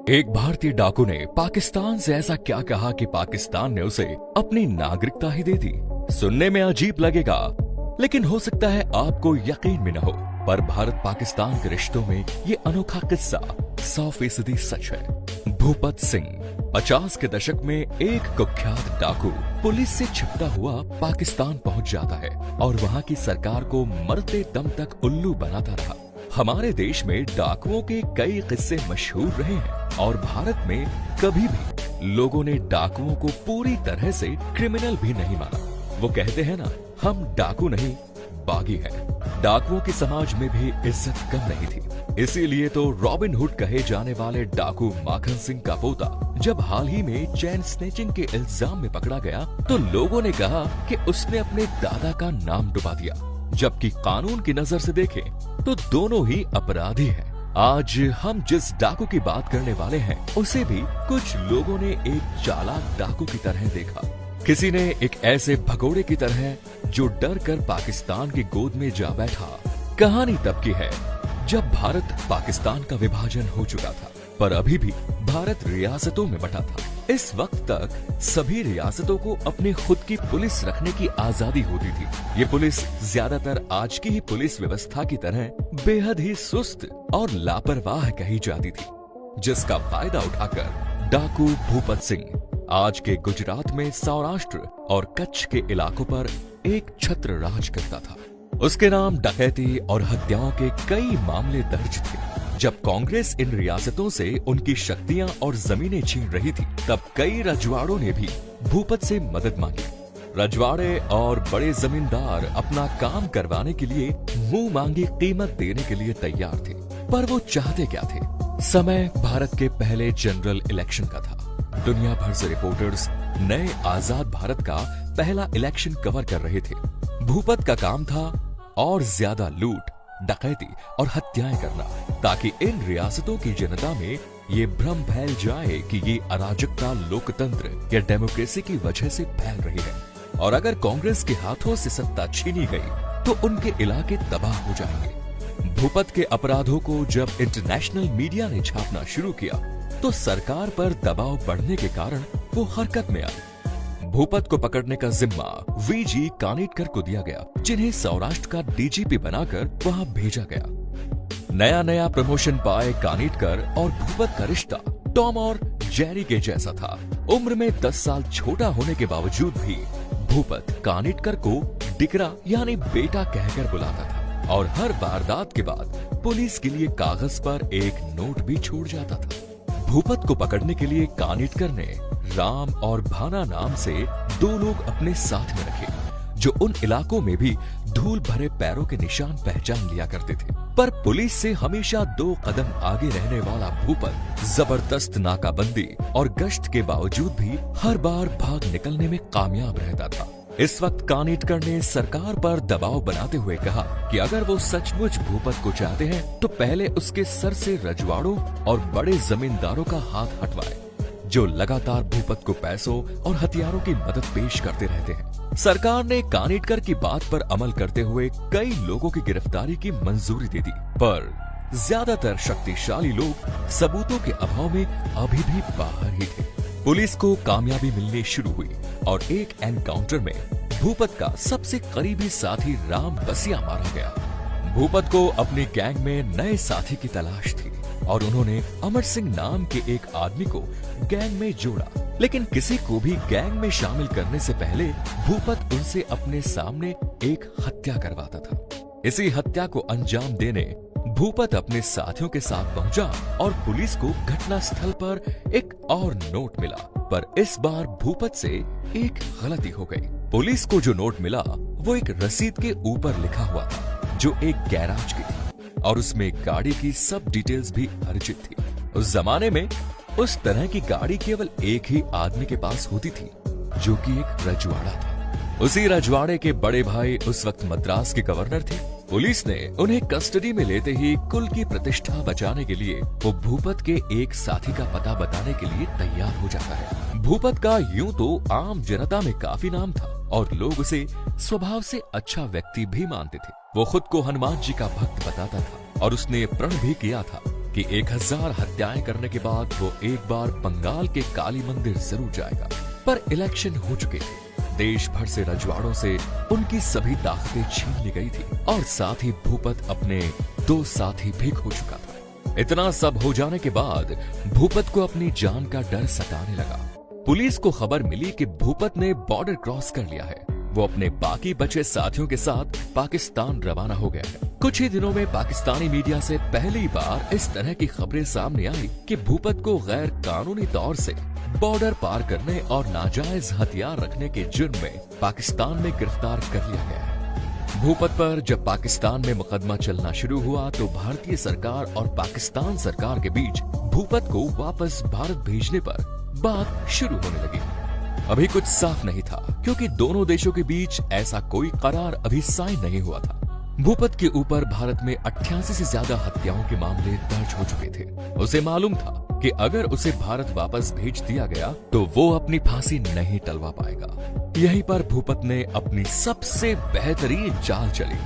एक भारतीय डाकू ने पाकिस्तान से ऐसा क्या कहा कि पाकिस्तान ने उसे अपनी नागरिकता ही दे दी। सुनने में अजीब लगेगा, लेकिन हो सकता है आपको यकीन भी न हो, पर भारत पाकिस्तान के रिश्तों में ये अनोखा किस्सा 100% सच है। भूपत सिंह 50 के दशक में एक कुख्यात डाकू पुलिस से छिपता हुआ पाकिस्तान पहुंच जाता है और वहां की सरकार को मरते दम तक उल्लू बनाता रहा। हमारे देश में डाकुओं के कई किस्से मशहूर रहे हैं और भारत में कभी भी लोगों ने डाकुओं को पूरी तरह से क्रिमिनल भी नहीं माना। वो कहते हैं ना, हम डाकू नहीं बागी हैं। डाकुओं के समाज में भी इज्जत कम नहीं थी। इसीलिए तो रॉबिन हुड कहे जाने वाले डाकू माखन सिंह का पोता जब हाल ही में चैन स्नेचिंग के इल्जाम में पकड़ा गया तो लोगों ने कहा कि उसने अपने दादा का नाम डुबा दिया, जबकि कानून की नजर से देखें तो दोनों ही अपराधी हैं। आज हम जिस डाकू की बात करने वाले हैं उसे भी कुछ लोगों ने एक चालाक डाकू की तरह देखा। किसी ने एक ऐसे भगोड़े की तरह जो डर कर पाकिस्तान की गोद में जा बैठा। कहानी तब की है जब भारत पाकिस्तान का विभाजन हो चुका था, पर अभी भी भारत रियासतों में बटा था। इस वक्त तक सभी रियासतों को अपने खुद की पुलिस रखने की आजादी होती थी। ये पुलिस ज्यादातर आज की ही पुलिस व्यवस्था की तरह बेहद ही सुस्त और लापरवाह कही जाती थी, जिसका फायदा उठाकर डाकू भूपत सिंह आज के गुजरात में सौराष्ट्र और कच्छ के इलाकों पर एक छत्र राज करता था। उसके नाम डकैती और हत्याओं के कई मामले दर्ज थे। जब कांग्रेस इन रियासतों से उनकी शक्तियां और जमीनें छीन रही थी, तब कई रजवाड़ों ने भी भूपत से मदद मांगी। रजवाड़े और बड़े जमींदार अपना काम करवाने के लिए मुंह मांगी कीमत देने के लिए तैयार थे, पर वो चाहते क्या थे? समय भारत के पहले जनरल इलेक्शन का था। दुनिया भर से रिपोर्टर्स नए आजाद भारत का पहला इलेक्शन कवर कर रहे थे। भूपत का काम था और ज्यादा लूट, डकैती और हत्याएं करना, ताकि इन रियासतों की जनता में ये भ्रम फैल जाए कि ये अराजकता लोकतंत्र या डेमोक्रेसी की वजह से फैल रही है और अगर कांग्रेस के हाथों से सत्ता छीनी गई तो उनके इलाके तबाह हो जाएंगे। भूपत के अपराधों को जब इंटरनेशनल मीडिया ने छापना शुरू किया तो सरकार पर दबाव बढ़ने के कारण वो हरकत में आई। भूपत को पकड़ने का जिम्मा वीजी कानिटकर को दिया गया, जिन्हें सौराष्ट्र का डीजीपी बनाकर वहां भेजा गया। नया नया प्रमोशन पाए कानिटकर और भूपत का रिश्ता टॉम और जेरी के जैसा था। उम्र में 10 साल छोटा होने के बावजूद भी भूपत कानिटकर को डिकरा यानी बेटा कहकर बुलाता था और हर वारदात के बाद पुलिस के लिए कागज पर एक नोट भी छोड़ जाता था। भूपत को पकड़ने के लिए कानिटकर ने राम और भाना नाम से 2 लोग अपने साथ में रखे, जो उन इलाकों में भी धूल भरे पैरों के निशान पहचान लिया करते थे। पर पुलिस से हमेशा 2 कदम आगे रहने वाला भूपत जबरदस्त नाकाबंदी और गश्त के बावजूद भी हर बार भाग निकलने में कामयाब रहता था। इस वक्त कानिटकर ने सरकार पर दबाव बनाते हुए कहा कि अगर वो सचमुच भूपत को चाहते हैं तो पहले उसके सर से रजवाड़ों और बड़े जमींदारों का हाथ हटवाए, जो लगातार भूपत को पैसों और हथियारों की मदद पेश करते रहते हैं। सरकार ने कानिटकर की बात पर अमल करते हुए कई लोगों की गिरफ्तारी की मंजूरी दे दी, पर ज्यादातर शक्तिशाली लोग सबूतों के अभाव में अभी भी बाहर ही थे। पुलिस को कामयाबी मिलनी शुरू हुई और एक एनकाउंटर में भूपत का सबसे करीबी साथी राम बसिया मारा गया। भूपत को अपनी गैंग में नए साथी की तलाश थी और उन्होंने अमर सिंह नाम के एक आदमी को गैंग में जोड़ा, लेकिन किसी को भी गैंग में शामिल करने से पहले भूपत उनसे अपने सामने एक हत्या करवाता था। इसी हत्या को अंजाम देने भूपत अपने साथियों के साथ पहुंचा और पुलिस को घटना स्थल पर एक और नोट मिला, पर इस बार भूपत से एक गलती हो गई। पुलिस को जो नोट मिला वो एक रसीद के ऊपर लिखा हुआ था, जो एक गैराज की थी और उसमें गाड़ी की सब डिटेल्स भी अर्जित थी। उस जमाने में उस तरह की गाड़ी केवल एक ही आदमी के पास होती थी, जो कि एक रजवाड़ा था। उसी रजवाड़े के बड़े भाई उस वक्त मद्रास के गवर्नर थे। पुलिस ने उन्हें कस्टडी में लेते ही कुल की प्रतिष्ठा बचाने के लिए वो भूपत के एक साथी का पता बताने के लिए तैयार हो जाता है। भूपत का यूं तो आम जनता में काफी नाम था और लोग उसे स्वभाव से अच्छा व्यक्ति भी मानते थे। वो खुद को हनुमान जी का भक्त बताता था और उसने प्रण भी किया था कि 1000 हत्याएं करने के बाद वो एक बार बंगाल के काली मंदिर जरूर जाएगा। पर इलेक्शन हो चुके थे, देश भर से रजवाड़ों से उनकी सभी ताकतें छीन ली गई थी और साथ ही भूपत अपने 2 साथी भी खो चुका था। इतना सब हो जाने के बाद भूपत को अपनी जान का डर सताने लगा। पुलिस को खबर मिली कि भूपत ने बॉर्डर क्रॉस कर लिया है। वो अपने बाकी बचे साथियों के साथ पाकिस्तान रवाना हो गया है। कुछ ही दिनों में पाकिस्तानी मीडिया से पहली बार इस तरह की खबरें सामने आई कि भूपत को गैर कानूनी तौर से बॉर्डर पार करने और नाजायज हथियार रखने के जुर्म में पाकिस्तान में गिरफ्तार कर लिया गया है। भूपत पर जब पाकिस्तान में मुकदमा चलना शुरू हुआ तो भारतीय सरकार और पाकिस्तान सरकार के बीच भूपत को वापस भारत भेजने पर बात शुरू होने लगी। अभी कुछ साफ नहीं था क्योंकि दोनों देशों के बीच ऐसा कोई करार अभी साइन नहीं हुआ था। भूपत के ऊपर भारत में 88 से ज्यादा हत्याओं के मामले दर्ज हो चुके थे। उसे मालूम था कि अगर उसे भारत वापस भेज दिया गया तो वो अपनी फांसी नहीं टलवा पाएगा। यहीं पर भूपत ने अपनी सबसे बेहतरीन चाल चली।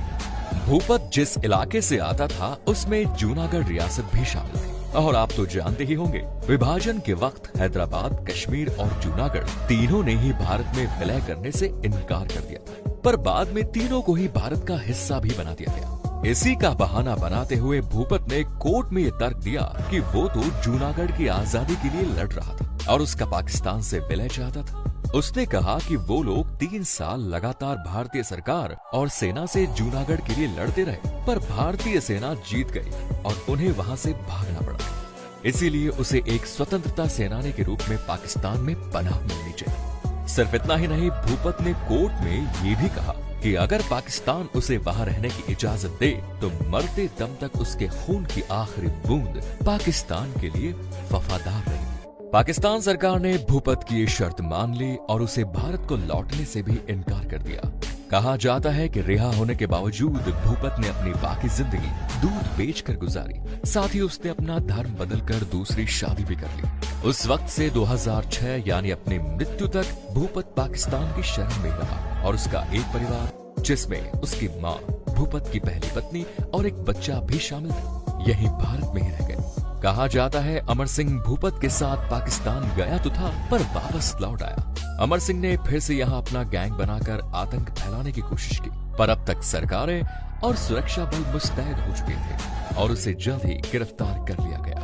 भूपत जिस इलाके से आता था उसमें जूनागढ़ रियासत भी शामिल थी। और आप तो जानते ही होंगे, विभाजन के वक्त हैदराबाद, कश्मीर और जूनागढ़ तीनों ने ही भारत में विलय करने से इनकार कर दिया था, पर बाद में तीनों को ही भारत का हिस्सा भी बना दिया गया। इसी का बहाना बनाते हुए भूपत ने कोर्ट में ये तर्क दिया कि वो तो जूनागढ़ की आजादी के लिए लड़ रहा था और उसका पाकिस्तान से विलय चाहता था। उसने कहा कि वो लोग 3 साल लगातार भारतीय सरकार और सेना से जूनागढ़ के लिए लड़ते रहे, पर भारतीय सेना जीत गई और उन्हें वहां से भागना पड़ा। इसीलिए उसे एक स्वतंत्रता सेनानी के रूप में पाकिस्तान में पनाह मिलनी चाहिए। सिर्फ इतना ही नहीं, भूपत ने कोर्ट में ये भी कहा कि अगर पाकिस्तान उसे वहां रहने की इजाजत दे तो मरते दम तक उसके खून की आखिरी बूंद पाकिस्तान के लिए वफादार रहेगी। पाकिस्तान सरकार ने भूपत की ये शर्त मान ली और उसे भारत को लौटने से भी इनकार कर दिया। कहा जाता है कि रिहा होने के बावजूद भूपत ने अपनी बाकी जिंदगी दूध बेचकर गुजारी। साथ ही उसने अपना धर्म बदलकर दूसरी शादी भी कर ली। उस वक्त से 2006 यानी अपनी मृत्यु तक भूपत पाकिस्तान की शरण में रहा और उसका एक परिवार जिसमें उसकी माँ, भूपत की पहली पत्नी और एक बच्चा भी शामिल था, यही भारत में ही रह गए। कहा जाता है अमर सिंह भूपत के साथ पाकिस्तान गया तो था पर वापस लौट आया। अमर सिंह ने फिर से यहाँ अपना गैंग बनाकर आतंक फैलाने की कोशिश की, पर अब तक सरकारें और सुरक्षा बल मुस्तैद हो चुके थे और उसे जल्द ही गिरफ्तार कर लिया गया।